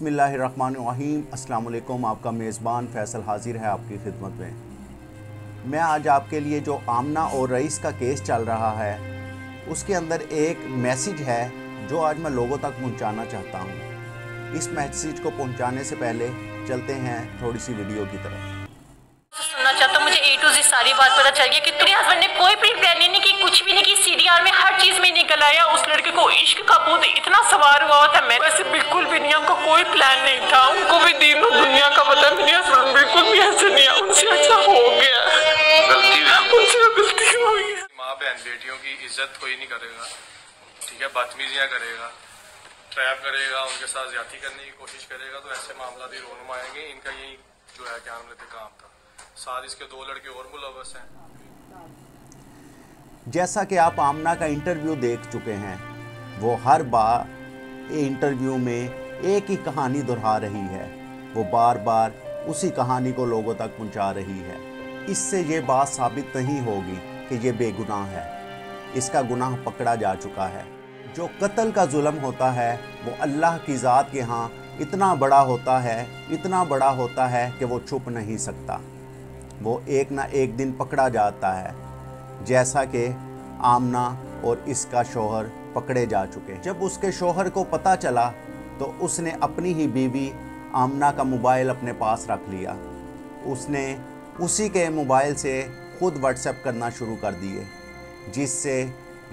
बिस्मिल्लाहिर्रहमानिर्रहीम। अस्सलाम वालेकुम। आपका मेज़बान फ़ैसल हाज़िर है आपकी खिदमत में। मैं आज आपके लिए जो आमना और रईस का केस चल रहा है उसके अंदर एक मैसेज है जो आज मैं लोगों तक पहुंचाना चाहता हूं। इस मैसेज को पहुंचाने से पहले चलते हैं थोड़ी सी वीडियो की तरफ। सुनना चाहता हूँ, मुझे A to Z सारी बात पता चल गई कि तुम्हारे हस्बैंड ने कोई प्री प्लानिंग नहीं की, कुछ भी नहीं की, CDR में हर चीज में निकल आया। उस लड़के को इश्क का भूत इतना सवार हुआ था। मैं वैसे बिल्कुल भी नहीं, उनका कोई प्लान नहीं था, उनको भी दीनों दुनिया का पता। मेरे हस्बैंड बिल्कुल भी ऐसे नहीं है, उनसे अच्छा हो गया, उनसे गलती हो गई। माँ बहन बेटियों की इज्जत कोई नहीं करेगा, ठीक है, बदतमीजियाँ करेगा, ट्रैप करेगा, उनके साथ ज्यादती करने की कोशिश करेगा, तो ऐसे मामला भी रोनमा आएंगे। इनका यही जो है क्या नाम लेते काम था। साथ इसके 2 लड़के और मुलव्वस हैं। जैसा कि आप आमना का इंटरव्यू देख चुके हैं, वो हर बार इंटरव्यू में एक ही कहानी दोहरा रही है। वो बार बार उसी कहानी को लोगों तक पहुंचा रही है। इससे ये बात साबित नहीं होगी कि ये बेगुनाह है। इसका गुनाह पकड़ा जा चुका है। जो कत्ल का जुल्म होता है वो अल्लाह की ज़ात के यहाँ इतना बड़ा होता है, इतना बड़ा होता है कि वो छुप नहीं सकता। वो एक ना एक दिन पकड़ा जाता है, जैसा कि आमना और इसका शौहर पकड़े जा चुके। जब उसके शौहर को पता चला तो उसने अपनी ही बीवी आमना का मोबाइल अपने पास रख लिया। उसने उसी के मोबाइल से खुद व्हाट्सएप करना शुरू कर दिए, जिससे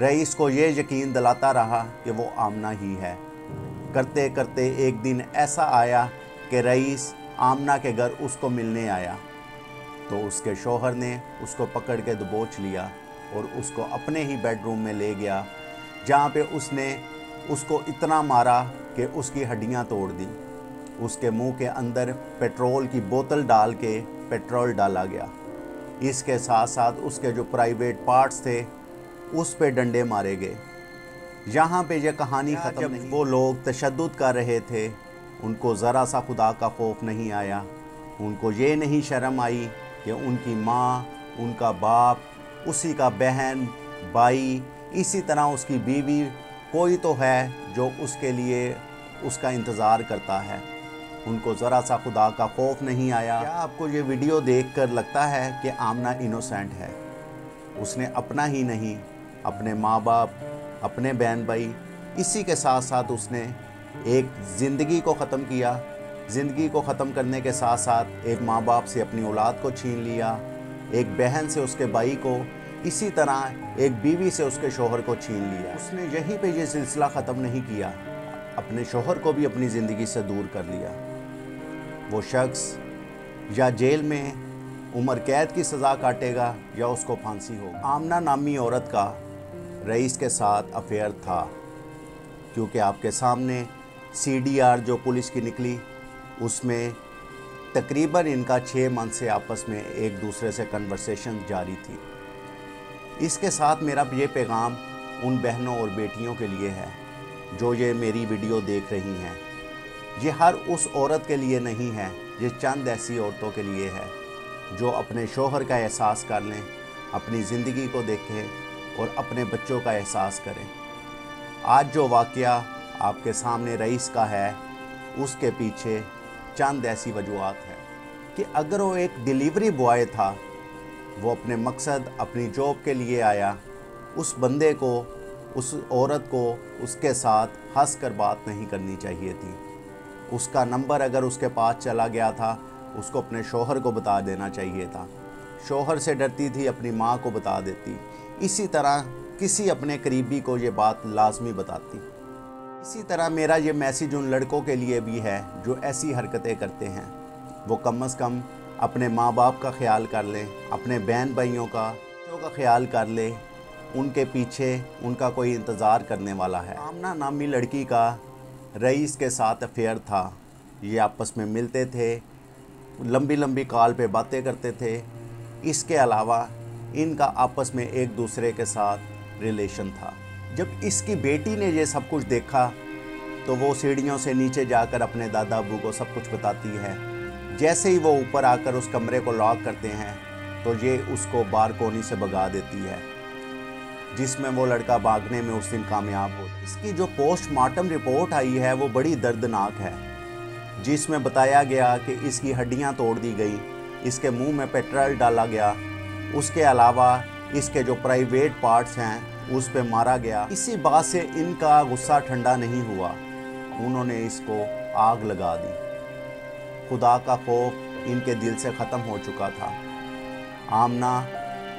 रईस को ये यकीन दिलाता रहा कि वो आमना ही है। करते करते एक दिन ऐसा आया कि रईस आमना के घर उसको मिलने आया, तो उसके शौहर ने उसको पकड़ के दबोच लिया और उसको अपने ही बेडरूम में ले गया, जहाँ पे उसने उसको इतना मारा कि उसकी हड्डियाँ तोड़ दी। उसके मुंह के अंदर पेट्रोल की बोतल डाल के पेट्रोल डाला गया। इसके साथ साथ उसके जो प्राइवेट पार्ट्स थे उस पे डंडे मारे गए। यहाँ पे यह कहानी ख़त्म नहीं। वो लोग तशद्दुद कर रहे थे, उनको ज़रा सा खुदा का खौफ नहीं आया। उनको ये नहीं शर्म आई कि उनकी माँ, उनका बाप, उसी का बहन, भाई, इसी तरह उसकी बीवी, कोई तो है जो उसके लिए उसका इंतज़ार करता है। उनको ज़रा सा खुदा का खौफ नहीं आया। क्या आपको ये वीडियो देखकर लगता है कि आमना इनोसेंट है? उसने अपना ही नहीं, अपने माँ बाप, अपने बहन भाई, इसी के साथ साथ उसने एक ज़िंदगी को ख़त्म किया। ज़िंदगी को ख़त्म करने के साथ साथ एक माँ बाप से अपनी औलाद को छीन लिया, एक बहन से उसके भाई को, इसी तरह एक बीवी से उसके शौहर को छीन लिया। उसने यहीं पे ये सिलसिला ख़त्म नहीं किया, अपने शौहर को भी अपनी ज़िंदगी से दूर कर लिया। वो शख्स या जेल में उम्र कैद की सज़ा काटेगा या उसको फांसी हो। आमना नामी औरत का रईस के साथ अफेयर था, क्योंकि आपके सामने CDR जो पुलिस की निकली उसमें तकरीबन इनका 6 मंथ से आपस में एक दूसरे से कन्वर्सेशन जारी थी। इसके साथ मेरा ये पैगाम उन बहनों और बेटियों के लिए है जो ये मेरी वीडियो देख रही हैं। ये हर उस औरत के लिए नहीं है, ये चंद ऐसी औरतों के लिए है जो अपने शौहर का एहसास कर लें, अपनी ज़िंदगी को देखें और अपने बच्चों का एहसास करें। आज जो वाक़या आपके सामने रईस का है, उसके पीछे चंद ऐसी वजूहात हैं कि अगर वो एक डिलीवरी बॉय था, वो अपने मकसद, अपनी जॉब के लिए आया, उस बंदे को, उस औरत को उसके साथ हंस कर बात नहीं करनी चाहिए थी। उसका नंबर अगर उसके पास चला गया था, उसको अपने शौहर को बता देना चाहिए था। शौहर से डरती थी, अपनी माँ को बता देती। इसी तरह किसी अपने करीबी को ये बात लाजमी बताती। इसी तरह मेरा ये मैसेज उन लड़कों के लिए भी है जो ऐसी हरकतें करते हैं। वो कम से कम अपने माँ बाप का ख्याल कर लें, अपने बहन भाइयों का ख्याल कर लें। उनके पीछे उनका कोई इंतज़ार करने वाला है। आमना नामी लड़की का रईस के साथ अफेयर था। ये आपस में मिलते थे, लंबी लंबी कॉल पे बातें करते थे। इसके अलावा इनका आपस में एक दूसरे के साथ रिलेशन था। जब इसकी बेटी ने ये सब कुछ देखा तो वो सीढ़ियों से नीचे जाकर अपने दादा अबू को सब कुछ बताती है। जैसे ही वो ऊपर आकर उस कमरे को लॉक करते हैं तो ये उसको बालकोनी से भगा देती है, जिसमें वो लड़का भागने में उस दिन कामयाब हो। इसकी जो पोस्टमार्टम रिपोर्ट आई है वो बड़ी दर्दनाक है। जिसमें बताया गया कि इसकी हड्डियां तोड़ दी गई, इसके मुंह में पेट्रोल डाला गया, उसके अलावा इसके जो प्राइवेट पार्ट्स हैं उस पे मारा गया। इसी बात से इनका गुस्सा ठंडा नहीं हुआ, उन्होंने इसको आग लगा दी। खुदा का खौफ इनके दिल से ख़त्म हो चुका था। आमना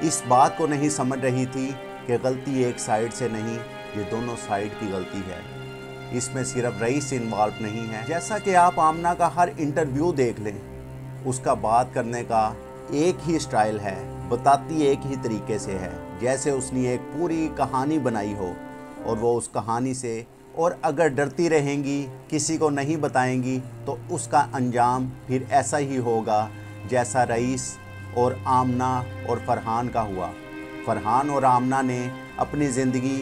इस बात को नहीं समझ रही थी कि गलती एक साइड से नहीं, ये दोनों साइड की गलती है। इसमें सिर्फ रईस इन्वॉल्व नहीं है। जैसा कि आप आमना का हर इंटरव्यू देख लें, उसका बात करने का एक ही स्टाइल है, बताती एक ही तरीके से है, जैसे उसने एक पूरी कहानी बनाई हो और वो उस कहानी से, और अगर डरती रहेंगी, किसी को नहीं बताएंगी, तो उसका अंजाम फिर ऐसा ही होगा जैसा रईस और आमना और फरहान का हुआ। फरहान और आमना ने अपनी ज़िंदगी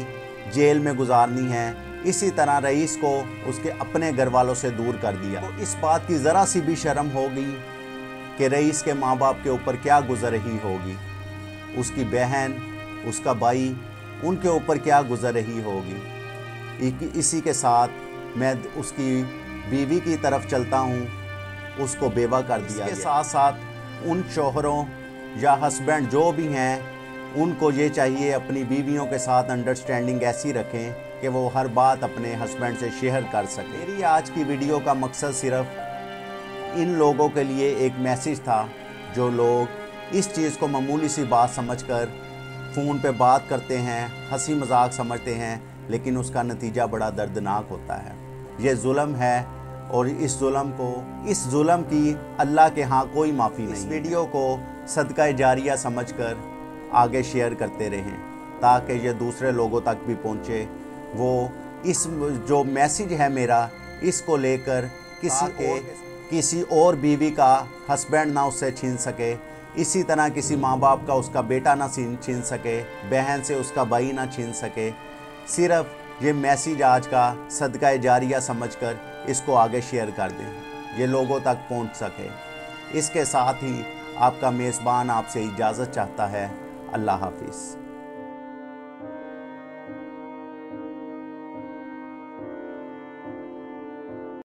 जेल में गुजारनी है, इसी तरह रईस को उसके अपने घर वालों से दूर कर दिया। तो इस बात की ज़रा सी भी शर्म होगी कि रईस के माँ बाप के ऊपर क्या गुजर रही होगी, उसकी बहन, उसका भाई, उनके ऊपर क्या गुजर रही होगी। इसी के साथ मैं उसकी बीवी की तरफ चलता हूँ, उसको बेवा कर दिया। इसके साथ साथ उन शौहरों या हस्बैंड जो भी हैं, उनको ये चाहिए अपनी बीवियों के साथ अंडरस्टैंडिंग ऐसी रखें कि वो हर बात अपने हस्बैंड से शेयर कर सकें। मेरी आज की वीडियो का मकसद सिर्फ इन लोगों के लिए एक मैसेज था, जो लोग इस चीज़ को मामूली सी बात समझकर फ़ोन पे बात करते हैं, हंसी मजाक समझते हैं, लेकिन उसका नतीजा बड़ा दर्दनाक होता है। ये जुल्म है और इस जुल्म की अल्लाह के यहाँ कोई माफ़ी नहीं। इस वीडियो को सदका जारिया समझकर आगे शेयर करते रहें ताकि ये दूसरे लोगों तक भी पहुँचे। वो इस जो मैसेज है मेरा, इसको लेकर किसी और बीवी का हस्बैंड ना उससे छीन सके, इसी तरह किसी माँ बाप का उसका बेटा ना छीन सके, बहन से उसका भाई ना छीन सके। सिर्फ ये मैसेज आज का सदका जारिया समझकर इसको आगे शेयर कर दें, ये लोगों तक पहुंच सके। इसके साथ ही आपका मेज़बान आपसे इजाज़त चाहता है। अल्लाह हाफिज़।